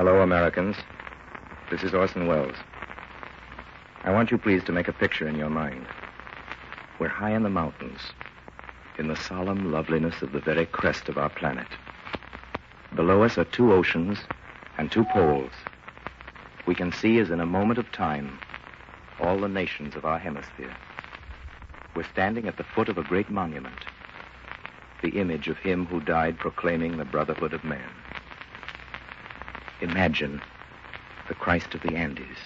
Hello, Americans. This is Orson Welles. I want you, please, to make a picture in your mind. We're high in the mountains, in the solemn loveliness of the very crest of our planet. Below us are two oceans and two poles. We can see, as in a moment of time, all the nations of our hemisphere. We're standing at the foot of a great monument, the image of him who died proclaiming the brotherhood of man. Imagine the Christ of the Andes.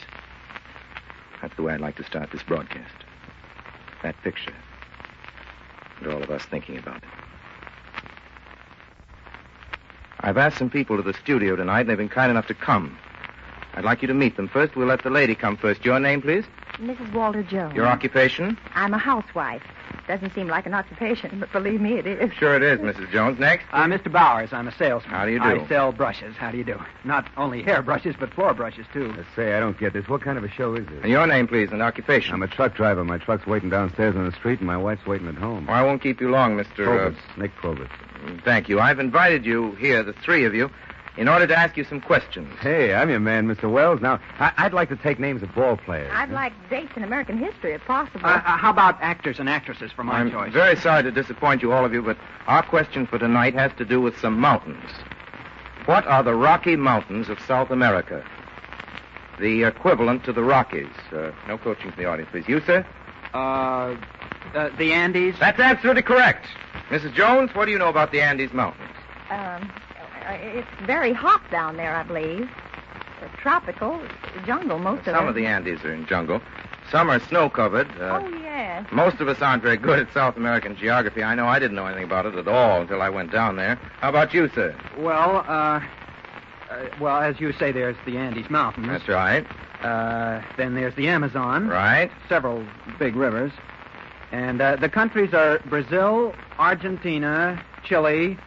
That's the way I'd like to start this broadcast. That picture. And all of us thinking about it. I've asked some people to the studio tonight, and they've been kind enough to come. I'd like you to meet them. First, we'll let the lady come first. Your name, please? Mrs. Walter Jones. Your occupation? I'm a housewife. Doesn't seem like an occupation, but believe me, it is. Sure it is, Mrs. Jones. Next? Mr. Bowers. I'm a salesman. How do you do? I sell brushes. How do you do? Not only hair brushes, but floor brushes, too. Let's say, I don't get this. What kind of a show is this? And your name, please, and occupation? I'm a truck driver. My truck's waiting downstairs on the street, and my wife's waiting at home. Well, I won't keep you long, Mr. Probus. Nick Probus. Thank you. I've invited you here, the three of you, in order to ask you some questions. Hey, I'm your man, Mr. Wells. Now, I'd like to take names of ball players. I'd like dates in American history, if possible. How about actors and actresses for my choice? I'm very sorry to disappoint you, all of you, but our question for tonight has to do with some mountains. What are the Rocky Mountains of South America? The equivalent to the Rockies. No coaching from the audience, please. You, sir? The Andes? That's absolutely correct. Mrs. Jones, what do you know about the Andes Mountains? It's very hot down there, I believe. Tropical, jungle, most of it. Some of the Andes are in jungle. Some are snow-covered. Oh, yes. Most of us aren't very good at South American geography. I know I didn't know anything about it at all until I went down there. How about you, sir? Well, as you say, there's the Andes Mountains. That's right. Then there's the Amazon. Right. Several big rivers. And the countries are Brazil, Argentina, Chile,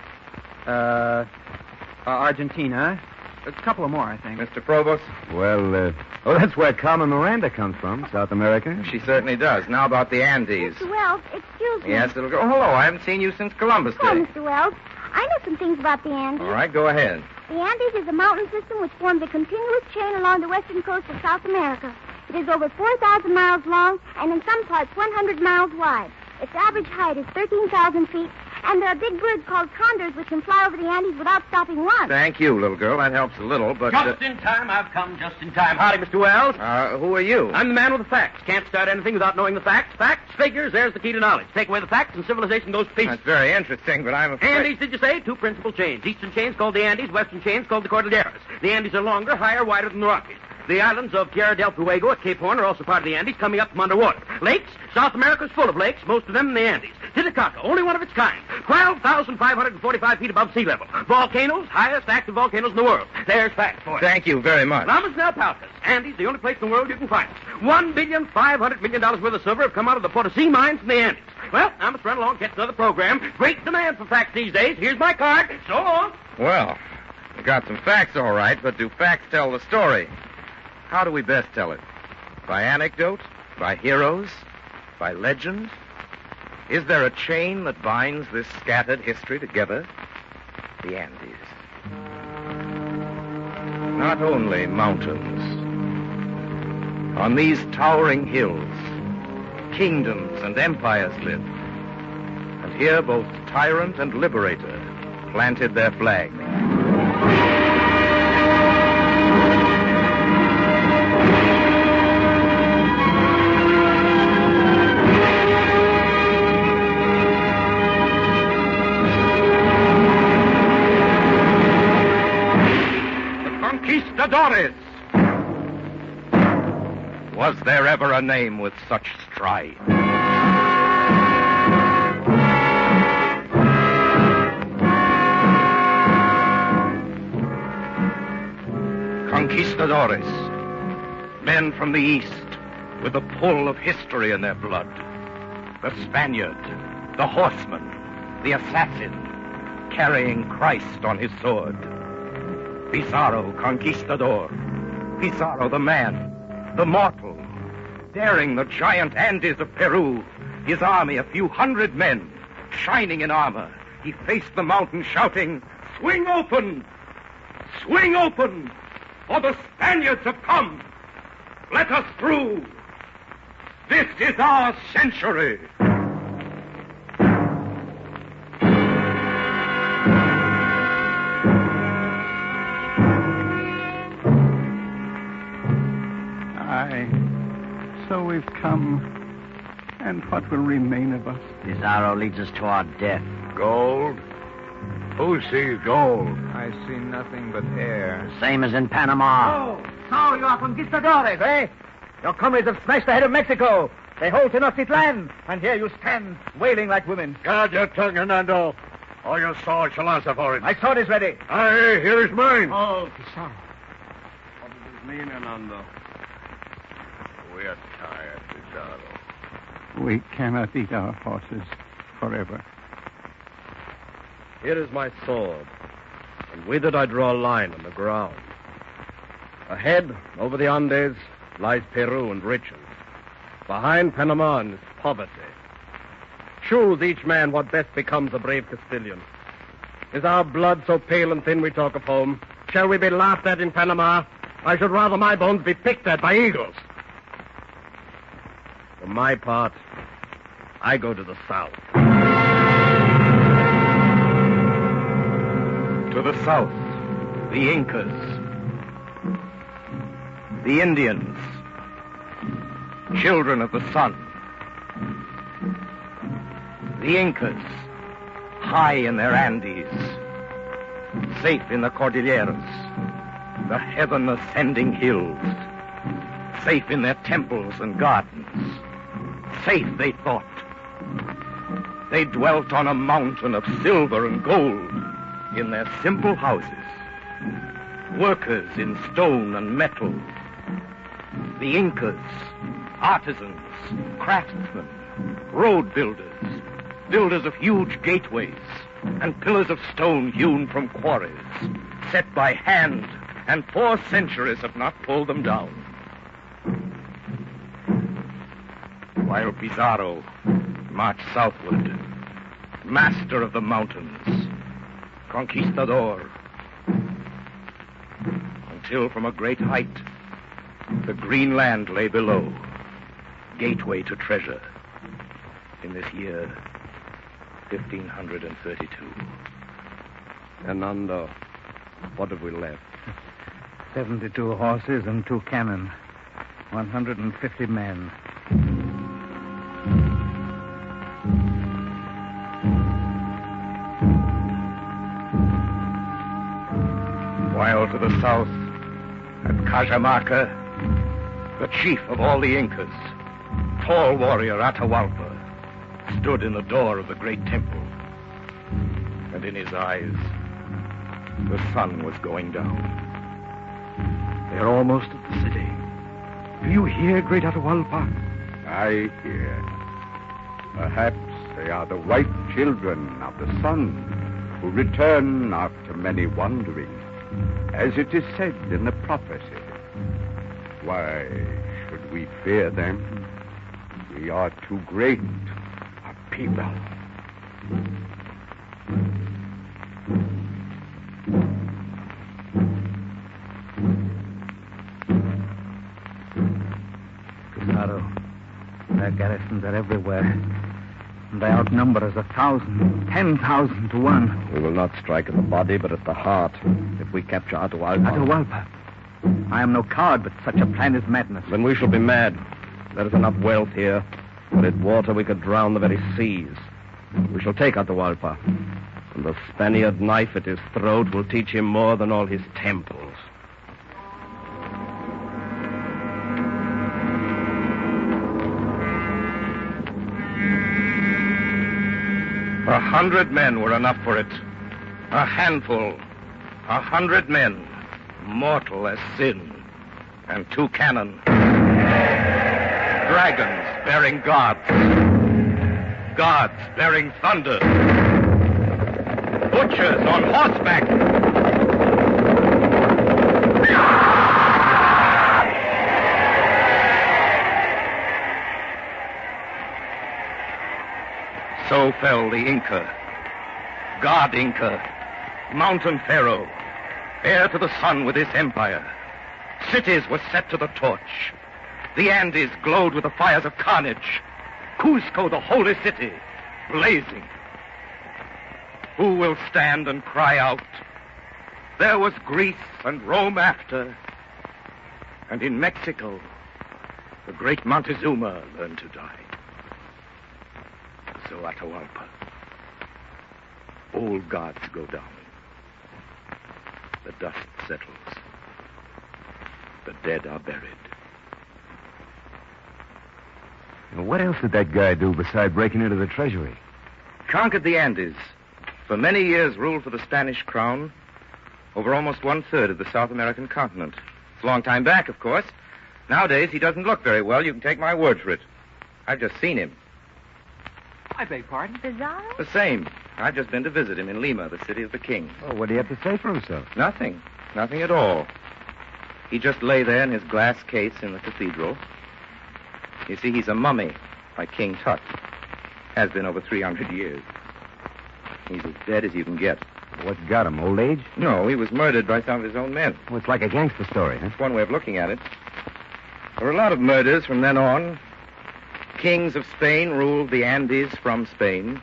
Argentina. A couple of more, I think. Mr. Provost? Well, that's where Carmen Miranda comes from, South America. She certainly does. Now about the Andes. Mr. Wells, excuse me. Yes, little girl. Oh, hello. I haven't seen you since Columbus Day. Oh, Mr. Wells, I know some things about the Andes. All right, go ahead. The Andes is a mountain system which forms a continuous chain along the western coast of South America. It is over 4,000 miles long and in some parts 100 miles wide. Its average height is 13,000 feet, and there are big birds called condors which can fly over the Andes without stopping once. Thank you, little girl. That helps a little, but... Just in time. I've come just in time. Howdy, Mr. Wells. Who are you? I'm the man with the facts. Can't start anything without knowing the facts. Facts, figures, there's the key to knowledge. Take away the facts and civilization goes to pieces. That's very interesting, but I'm afraid... Andes, did you say? Two principal chains. Eastern chain's called the Andes, western chain's called the Cordilleras. The Andes are longer, higher, wider than the Rockies. The islands of Tierra del Fuego at Cape Horn are also part of the Andes, coming up from underwater. Lakes? South America's full of lakes, most of them in the Andes. Titicaca, only one of its kind. 12,545 feet above sea level. Volcanoes, highest active volcanoes in the world. There's facts for you. Thank you very much. Lamas Nelpautas. Andes, the only place in the world you can find it. $1,500,000,000 worth of silver have come out of the Potosí mines in the Andes. Well, I must run along and catch another program. Great demand for facts these days. Here's my card. So long. Well, you got some facts, all right, but do facts tell the story? How do we best tell it? By anecdote? By heroes? By legend? Is there a chain that binds this scattered history together? The Andes. Not only mountains. On these towering hills, kingdoms and empires live. And here both tyrant and liberator planted their flag. Conquistadores! Was there ever a name with such stride? Conquistadores, men from the East with the pull of history in their blood. The Spaniard, the horseman, the assassin, carrying Christ on his sword. Pizarro, conquistador. Pizarro, the man, the mortal, daring the giant Andes of Peru. His army, a few hundred men, shining in armor. He faced the mountain shouting, "Swing open! Swing open! for the Spaniards have come. Let us through. This is our century. So we've come. And what will remain of us? Pizarro leads us to our death. Gold? Who sees gold? I see nothing but air. Same as in Panama. Oh, so you are conquistadores, eh? Your comrades have smashed the head of Mexico. They hold Tenochtitlan, and here you stand, wailing like women. Guard your tongue, Hernando. Or your sword shall answer for it. My sword is ready. Aye, here is mine. Oh, Pizarro. What does this mean, Hernando? We are tired, Pizarro. We cannot eat our horses forever. Here is my sword, and with it I draw a line on the ground. Ahead, over the Andes, lies Peru and riches. Behind Panama is poverty. Choose each man what best becomes a brave Castilian. Is our blood so pale and thin we talk of home? Shall we be laughed at in Panama? I should rather my bones be picked at by eagles. For my part, I go to the south. To the south, the Incas, the Indians, children of the sun. The Incas, high in their Andes, safe in the Cordilleras, the heaven-ascending hills, safe in their temples and gardens. Safe, they thought. They dwelt on a mountain of silver and gold in their simple houses, workers in stone and metal. The Incas, artisans, craftsmen, road builders, builders of huge gateways and pillars of stone hewn from quarries, set by hand, and 4 centuries have not pulled them down. While Pizarro marched southward, master of the mountains, conquistador, until from a great height the green land lay below, gateway to treasure, in this year 1532. Hernando, what have we left? 72 horses and 2 cannon. 150 men. While to the south, at Cajamarca, the chief of all the Incas, tall warrior Atahualpa, stood in the door of the great temple. And in his eyes, the sun was going down. They're almost at the city. Do you hear, great Atahualpa? I hear. Perhaps they are the white children of the sun who return after many wanderings, as it is said in the prophecy. Why should we fear them? We are too great a people. Pizarro, their garrisons are everywhere. And they outnumber us 1,000, 10,000 to 1. We will not strike at the body, but at the heart, if we capture Atahualpa. Atahualpa. I am no coward, but such a plan is madness. Then we shall be mad. There is enough wealth here. Were it water, we could drown the very seas. We shall take Atahualpa. And the Spaniard knife at his throat will teach him more than all his temples. 100 men were enough for it. A handful. 100 men, mortal as sin. And 2 cannon. Dragons bearing gods. Gods bearing thunder. Butchers on horseback. So fell the Inca, God Inca, mountain pharaoh, heir to the sun with his empire, Cities were set to the torch. The Andes glowed with the fires of carnage. Cusco, the holy city, blazing. Who will stand and cry out? There was Greece and Rome after. And in Mexico, the great Montezuma learned to die. So Atahualpa. Old gods go down. The dust settles. The dead are buried. What else did that guy do besides breaking into the treasury? Conquered the Andes. For many years ruled for the Spanish crown over almost 1/3 of the South American continent. It's a long time back, of course. Nowadays, he doesn't look very well. You can take my word for it. I've just seen him. I beg pardon? Pizarro? The same. I've just been to visit him in Lima, the city of the king. Oh, what do you have to say for himself? Nothing. Nothing at all. He just lay there in his glass case in the cathedral. You see, he's a mummy, like King Tut. Has been over 300 years. He's as dead as you can get. What got him, old age? No, he was murdered by some of his own men. Well, it's like a gangster story, huh? That's one way of looking at it. There were a lot of murders from then on. Kings of Spain ruled the Andes from Spain.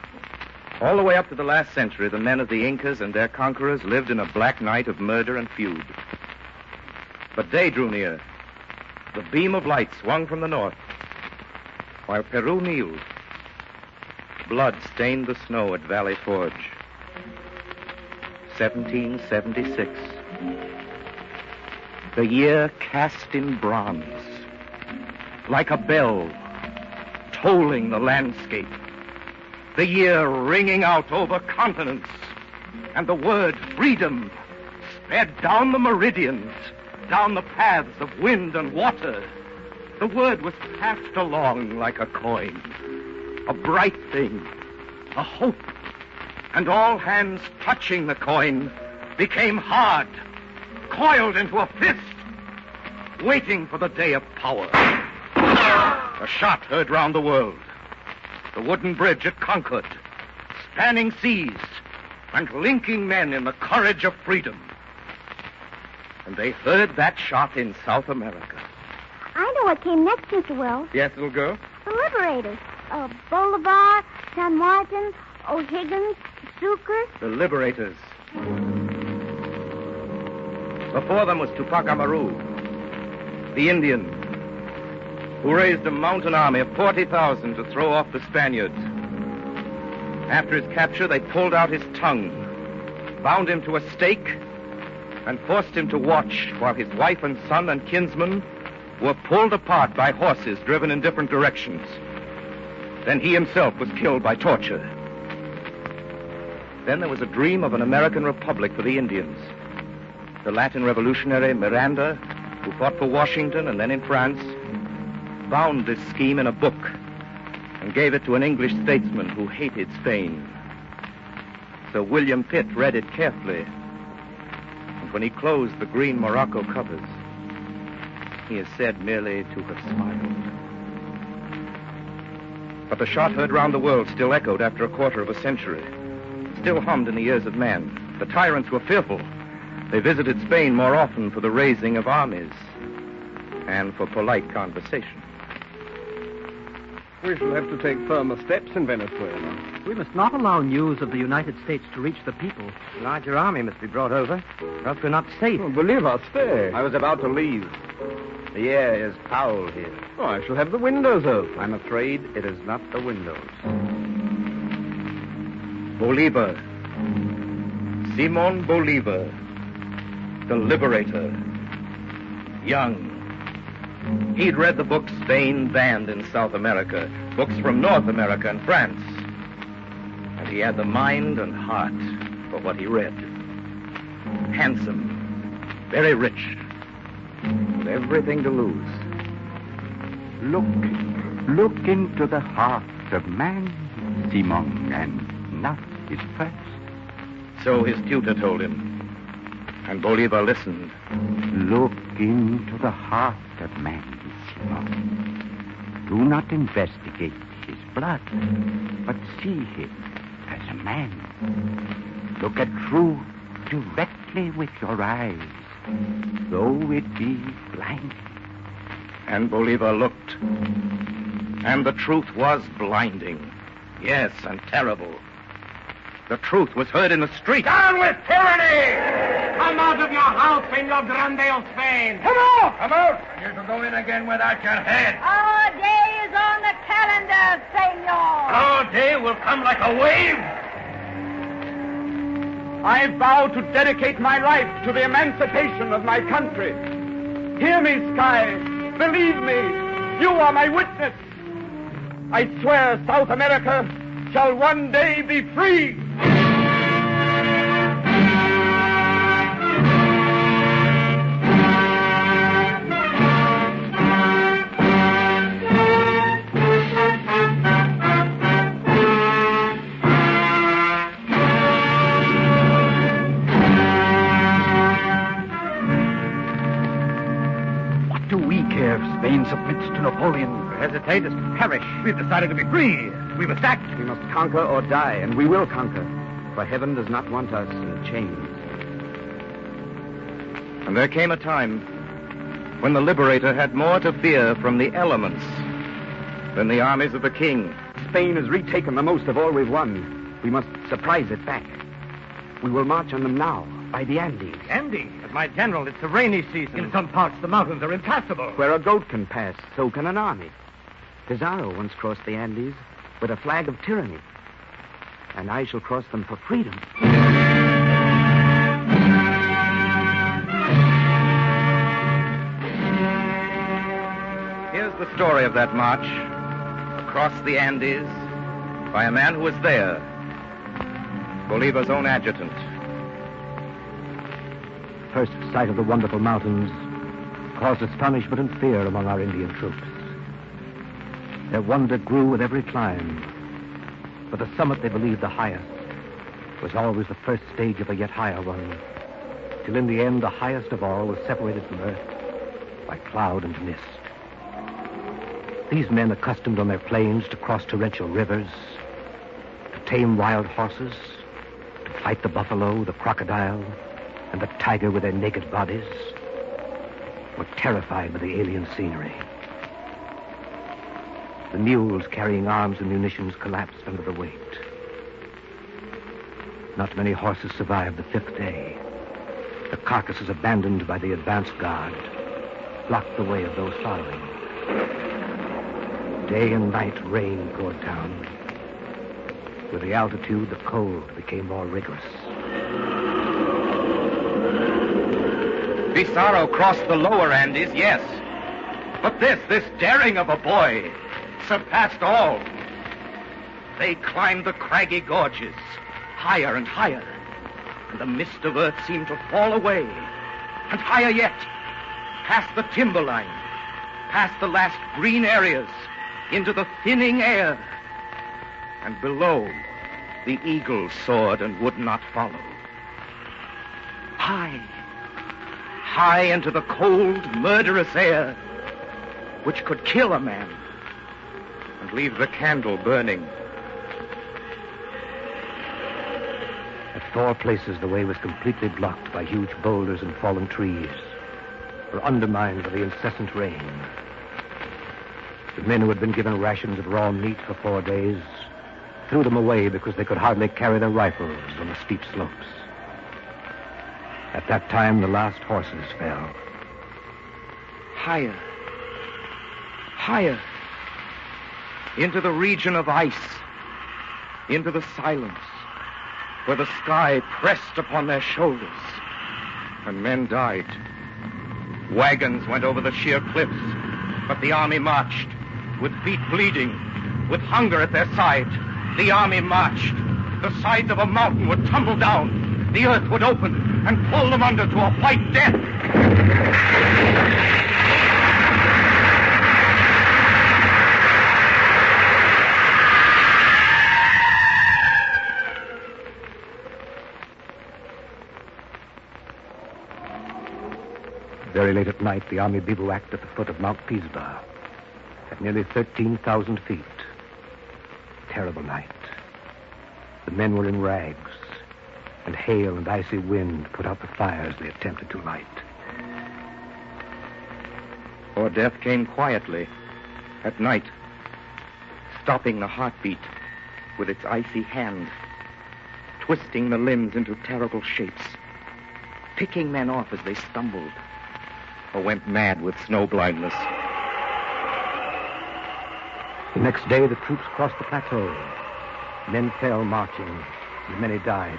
All the way up to the last century, the men of the Incas and their conquerors lived in a black night of murder and feud. But day drew near. The beam of light swung from the north, while Peru kneeled. Blood stained the snow at Valley Forge. 1776. The year cast in bronze, like a bell, tolling the landscape. The year ringing out over continents, and the word freedom sped down the meridians, down the paths of wind and water. The word was passed along like a coin, a bright thing, a hope. And all hands touching the coin became hard, coiled into a fist, waiting for the day of power. A shot heard round the world. The wooden bridge at Concord, spanning seas and linking men in the courage of freedom. And they heard that shot in South America. I know what came next, Mr. Wells. Yes, little girl? The Liberators. Bolivar, San Martin, O'Higgins, Sucre. The Liberators. Before them was Tupac Amaru, the Indian, who raised a mountain army of 40,000 to throw off the Spaniards. After his capture, they pulled out his tongue, bound him to a stake, and forced him to watch while his wife and son and kinsmen were pulled apart by horses driven in different directions. Then he himself was killed by torture. Then there was a dream of an American republic for the Indians. The Latin revolutionary Miranda, who fought for Washington and then in France, bound this scheme in a book and gave it to an English statesman who hated Spain. Sir William Pitt read it carefully, and when he closed the green morocco covers, he is said merely to have smiled. But the shot heard round the world still echoed after a quarter of a century, still hummed in the ears of men. The tyrants were fearful. They visited Spain more often for the raising of armies and for polite conversation. We shall have to take firmer steps in Venezuela. We must not allow news of the United States to reach the people. A larger army must be brought over, or else we're not safe. Oh, Bolivar, stay. I was about to leave. The air is foul here. Oh, I shall have the windows open. I'm afraid it is not the windows. Bolivar. Simon Bolivar. The Liberator. Young. He'd read the books Spain banned in South America, books from North America and France. And he had the mind and heart for what he read. Handsome, very rich, with everything to lose. Look into the heart of man, Simon, and not his purse. So his tutor told him. And Bolivar listened. Look into the heart of man, Simon. Do not investigate his blood, but see him as a man. Look at truth directly with your eyes, though it be blinding. And Bolivar looked. And the truth was blinding. Yes, and terrible. The truth was heard in the street. Down with tyranny! Come out of your house in your Grandale Spain. Come out! Come out! And you're to go in again without your head. Our day is on the calendar, senor. Our day will come like a wave. I vow to dedicate my life to the emancipation of my country. Hear me, Sky. Believe me. You are my witness. I swear South America shall one day be free. What do we care if Spain submits to Napoleon? To hesitate is to perish. We've decided to be free. We must act. We must conquer or die, and we will conquer. For heaven does not want us in chains. And there came a time when the Liberator had more to fear from the elements than the armies of the king. Spain has retaken the most of all we've won. We must surprise it back. We will march on them now, by the Andes. Andy, as my general, it's the rainy season. In some parts, the mountains are impassable. Where a goat can pass, so can an army. Pizarro once crossed the Andes with a flag of tyranny. And I shall cross them for freedom. Here's the story of that march across the Andes by a man who was there, Bolivar's own adjutant. First sight of the wonderful mountains caused astonishment and fear among our Indian troops. Their wonder grew with every climb. For the summit they believed the highest was always the first stage of a yet higher one, till in the end the highest of all was separated from earth by cloud and mist. These men, accustomed on their plains to cross torrential rivers, to tame wild horses, to fight the buffalo, the crocodile, and the tiger with their naked bodies, were terrified by the alien scenery. The mules carrying arms and munitions collapsed under the weight. Not many horses survived the 5th day. The carcasses abandoned by the advance guard blocked the way of those following. Day and night rain poured down. With the altitude, the cold became more rigorous. Pizarro crossed the lower Andes, yes. But this daring of a boy, surpassed all. They climbed the craggy gorges, higher and higher, and the mist of earth seemed to fall away. And higher yet, past the timberline, past the last green areas, into the thinning air. And below, the eagle soared and would not follow. High into the cold, murderous air, which could kill a man and leave the candle burning. At 4 places, the way was completely blocked by huge boulders and fallen trees, or undermined by the incessant rain. The men who had been given rations of raw meat for 4 days threw them away because they could hardly carry their rifles on the steep slopes. At that time, the last horses fell. Higher, into the region of ice, into the silence, where the sky pressed upon their shoulders, and men died. Wagons went over the sheer cliffs, but the army marched, with feet bleeding, with hunger at their side. The army marched. The sides of a mountain would tumble down. The earth would open and pull them under to a white death. Very late at night, the army bivouacked at the foot of Mount Pisgah, at nearly 13,000 feet. Terrible night. The men were in rags, and hail and icy wind put out the fires they attempted to light. Or death came quietly, at night, stopping the heartbeat with its icy hand, twisting the limbs into terrible shapes, picking men off as they stumbled, or went mad with snow blindness. The next day, the troops crossed the plateau. Men fell marching, and many died.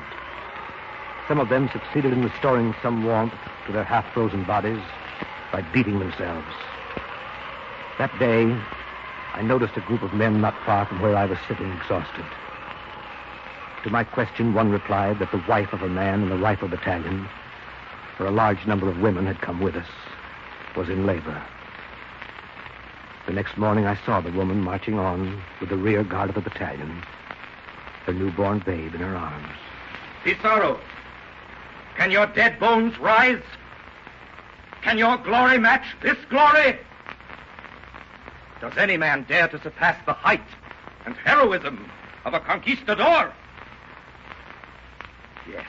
Some of them succeeded in restoring some warmth to their half-frozen bodies by beating themselves. That day, I noticed a group of men not far from where I was sitting, exhausted. To my question, one replied that the wife of a man in the rifle battalion, where a large number of women had come with us, was in labor. The next morning, I saw the woman marching on with the rear guard of the battalion, her newborn babe in her arms. Pizarro, can your dead bones rise? Can your glory match this glory? Does any man dare to surpass the height and heroism of a conquistador? Yes.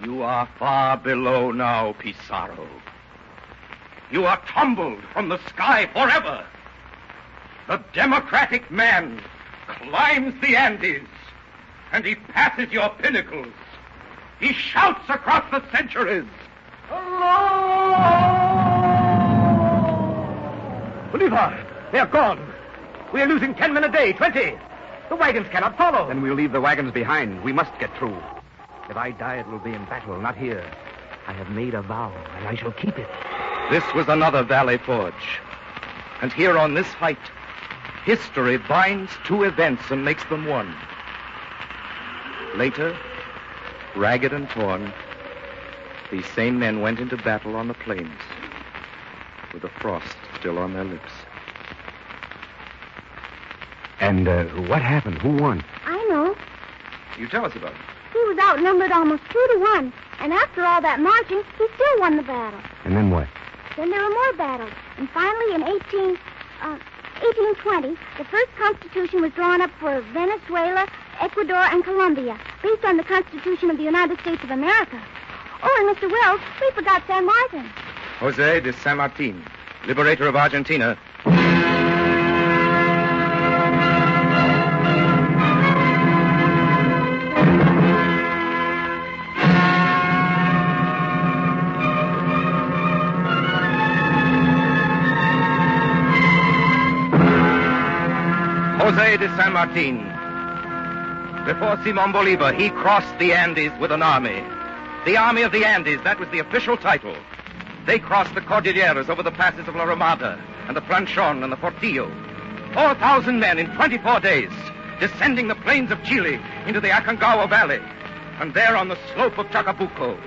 You are far below now, Pizarro. You are tumbled from the sky forever. The democratic man climbs the Andes, and he passes your pinnacles. He shouts across the centuries. Bolivar, they are gone. We are losing 10 men a day, 20. The wagons cannot follow. Then we'll leave the wagons behind. We must get through. If I die, it will be in battle, not here. I have made a vow, and I shall keep it. This was another valley forge. And here on this height, history binds two events and makes them one. Later, ragged and torn, these same men went into battle on the plains, with the frost still on their lips. And what happened? Who won? I know. You tell us about it. He was outnumbered almost 2-1. And after all that marching, he still won the battle. And then what? Then there were more battles. And finally, in 1820, the first Constitution was drawn up for Venezuela, Ecuador, and Colombia, based on the Constitution of the United States of America. Oh, and Mr. Wells, we forgot San Martin. Jose de San Martin, liberator of Argentina. Jose de San Martin. Before Simon Bolivar, he crossed the Andes with an army. The Army of the Andes, that was the official title. They crossed the Cordilleras over the passes of La Ramada and the Planchon and the Portillo. 4,000 men in 24 days, descending the plains of Chile into the Aconcagua Valley. And there on the slope of Chacabuco,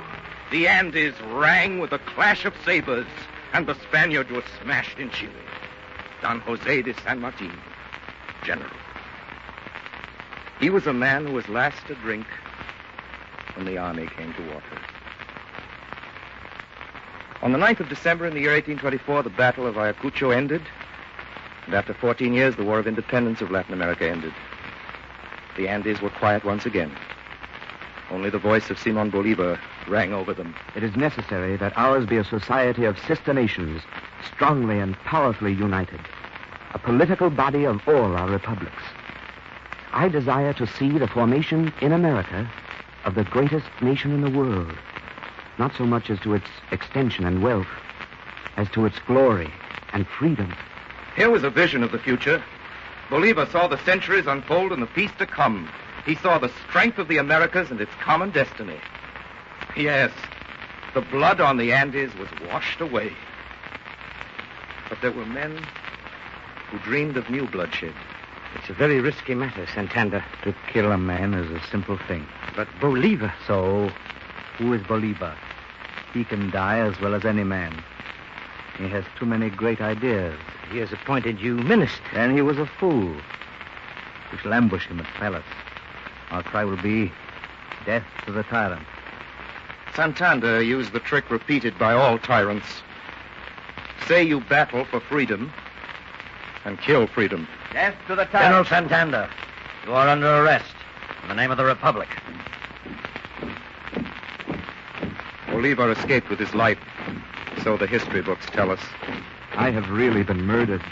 the Andes rang with the clash of sabers, and the Spaniards were smashed in Chile. Don Jose de San Martin, general. He was a man who was last to drink when the army came to water. On the 9th of December in the year 1824, the Battle of Ayacucho ended, and after 14 years, the War of Independence of Latin America ended. The Andes were quiet once again. Only the voice of Simon Bolivar rang over them. It is necessary that ours be a society of sister nations, strongly and powerfully united, a political body of all our republics. I desire to see the formation in America of the greatest nation in the world, not so much as to its extension and wealth, as to its glory and freedom. Here was a vision of the future. Bolivar saw the centuries unfold and the feast to come. He saw the strength of the Americas and its common destiny. Yes, the blood on the Andes was washed away. But there were men who dreamed of new bloodshed. It's a very risky matter, Santander. To kill a man is a simple thing. But Bolivar... So, who is Bolivar? He can die as well as any man. He has too many great ideas. He has appointed you minister. And he was a fool. We shall ambush him at the palace. Our cry will be, death to the tyrant. Santander used the trick repeated by all tyrants. Say you battle for freedom, and kill freedom. Death to the tyrant. General Santander, you are under arrest in the name of the Republic. Bolivar escaped with his life. So the history books tell us. I have really been murdered.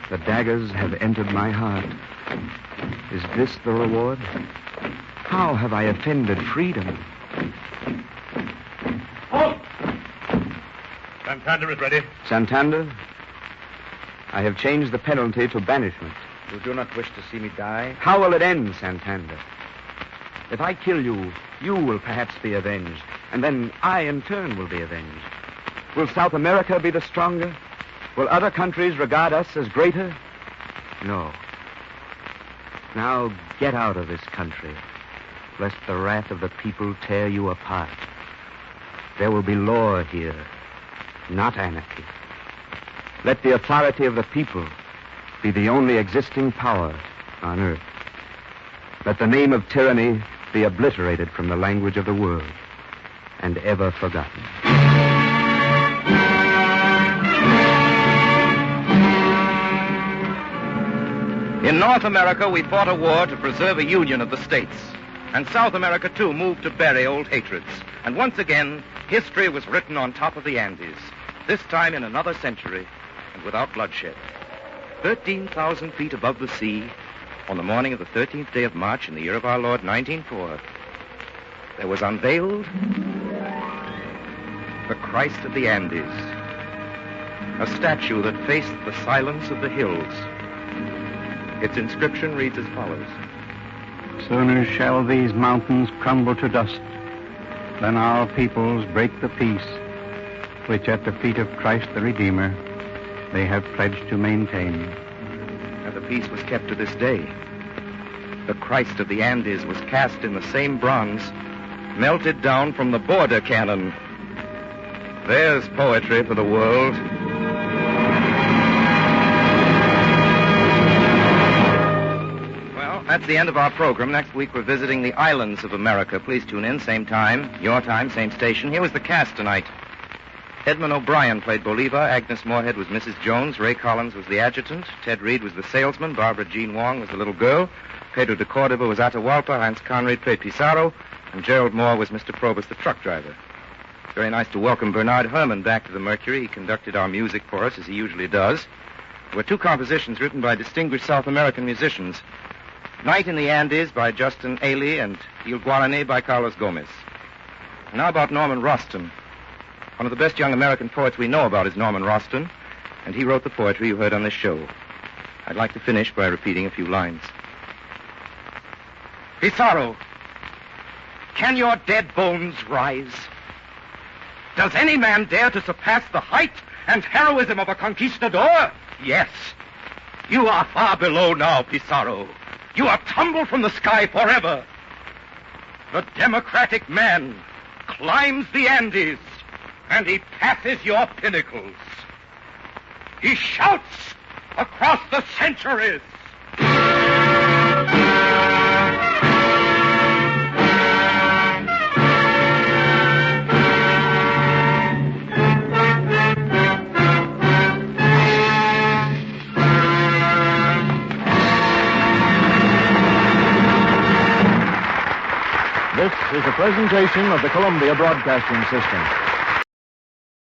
The daggers have entered my heart. Is this the reward? How have I offended freedom? Halt! Santander is ready. Santander, I have changed the penalty to banishment. You do not wish to see me die? How will it end, Santander? If I kill you, you will perhaps be avenged, and then I, in turn, will be avenged. Will South America be the stronger? Will other countries regard us as greater? No. Now get out of this country, lest the wrath of the people tear you apart. There will be law here, not anarchy. Let the authority of the people be the only existing power on earth. Let the name of tyranny be obliterated from the language of the world and ever forgotten. In North America, we fought a war to preserve a union of the states. And South America, too, moved to bury old hatreds. And once again, history was written on top of the Andes, this time in another century and without bloodshed. 13,000 feet above the sea, on the morning of the 13th day of March in the year of our Lord, 1904, there was unveiled the Christ of the Andes, a statue that faced the silence of the hills. Its inscription reads as follows. Sooner shall these mountains crumble to dust than our peoples break the peace which at the feet of Christ the Redeemer they have pledged to maintain. And the peace was kept to this day. The Christ of the Andes was cast in the same bronze, melted down from the border cannon. There's poetry for the world. Well, that's the end of our program. Next week we're visiting the islands of America. Please tune in, same time, your time, same station. Here was the cast tonight. Edmund O'Brien played Bolivar. Agnes Moorehead was Mrs. Jones. Ray Collins was the adjutant. Ted Reed was the salesman. Barbara Jean Wong was the little girl. Pedro de Cordova was Atahualpa. Heinz Conrad played Pizarro. And Gerald Moore was Mr. Probus, the truck driver. Very nice to welcome Bernard Herrmann back to the Mercury. He conducted our music for us, as he usually does. There were two compositions written by distinguished South American musicians. Night in the Andes by Justin Ailey and Il Guarani by Carlos Gomez. Now about Norman Roston. One of the best young American poets we know about is Norman Roston, and he wrote the poetry you heard on this show. I'd like to finish by repeating a few lines. Pizarro, can your dead bones rise? Does any man dare to surpass the height and heroism of a conquistador? Yes. You are far below now, Pizarro. You are tumbled from the sky forever. The democratic man climbs the Andes, and he passes your pinnacles. He shouts across the centuries. This is a presentation of the Columbia Broadcasting System.